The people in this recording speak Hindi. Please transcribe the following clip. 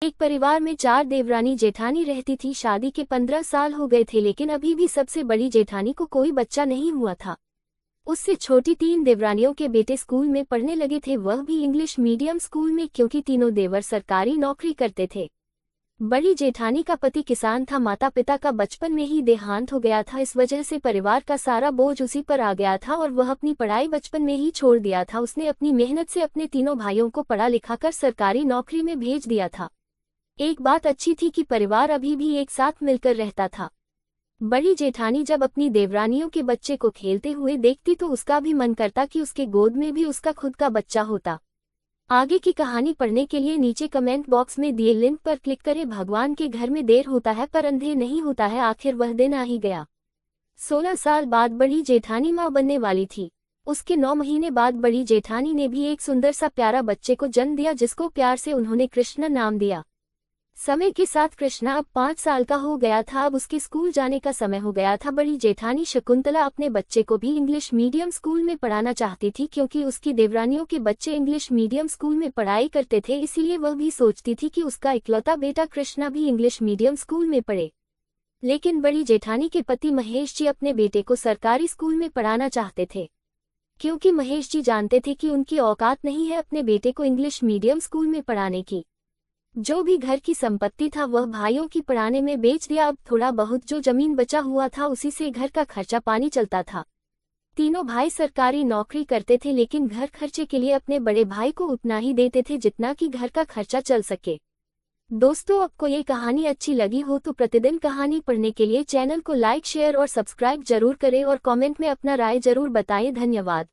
एक परिवार में 4 देवरानी जेठानी रहती थी। शादी के 15 साल हो गए थे, लेकिन अभी भी सबसे बड़ी जेठानी को कोई बच्चा नहीं हुआ था। उससे छोटी 3 देवरानियों के बेटे स्कूल में पढ़ने लगे थे, वह भी इंग्लिश मीडियम स्कूल में, क्योंकि तीनों देवर सरकारी नौकरी करते थे। बड़ी जेठानी का पति किसान था। माता पिता का बचपन में ही देहांत हो गया था। इस वजह से परिवार का सारा बोझ उसी पर आ गया था और वह अपनी पढ़ाई बचपन में ही छोड़ दिया था। उसने अपनी मेहनत से अपने तीनों भाइयों को पढ़ा लिखाकर सरकारी नौकरी में भेज दिया था। एक बात अच्छी थी कि परिवार अभी भी एक साथ मिलकर रहता था। बड़ी जेठानी जब अपनी देवरानियों के बच्चे को खेलते हुए देखती तो उसका भी मन करता कि उसके गोद में भी उसका खुद का बच्चा होता। आगे की कहानी पढ़ने के लिए नीचे कमेंट बॉक्स में दिए लिंक पर क्लिक करें। भगवान के घर में देर होता है पर अंधेर नहीं होता है। आखिर वह दिन आ ही गया। 16 साल बाद बड़ी जेठानी मां बनने वाली थी। उसके 9 महीने बाद बड़ी जेठानी ने भी एक सुंदर सा प्यारा बच्चे को जन्म दिया, जिसको प्यार से उन्होंने कृष्णा नाम दिया। समय के साथ कृष्णा अब 5 साल का हो गया था। अब उसके स्कूल जाने का समय हो गया था। बड़ी जेठानी शकुंतला अपने बच्चे को भी इंग्लिश मीडियम स्कूल में पढ़ाना चाहती थी, क्योंकि उसकी देवरानियों के बच्चे इंग्लिश मीडियम स्कूल में पढ़ाई करते थे। इसीलिए वह भी सोचती थी कि उसका इकलौता बेटा कृष्णा भी इंग्लिश मीडियम स्कूल में पढ़े। लेकिन बड़ी जेठानी के पति महेश जी अपने बेटे को सरकारी स्कूल में पढ़ाना चाहते थे, क्योंकि महेश जी जानते थे कि उनकी औकात नहीं है अपने बेटे को इंग्लिश मीडियम स्कूल में पढ़ाने की। जो भी घर की संपत्ति था वह भाइयों की पढ़ाने में बेच दिया। अब थोड़ा बहुत जो जमीन बचा हुआ था उसी से घर का खर्चा पानी चलता था। तीनों भाई सरकारी नौकरी करते थे, लेकिन घर खर्चे के लिए अपने बड़े भाई को उतना ही देते थे जितना कि घर का खर्चा चल सके। दोस्तों, आपको ये कहानी अच्छी लगी हो तो प्रतिदिन कहानी पढ़ने के लिए चैनल को लाइक, शेयर और सब्सक्राइब जरूर करें और कमेंट में अपना राय जरूर बताएं। धन्यवाद।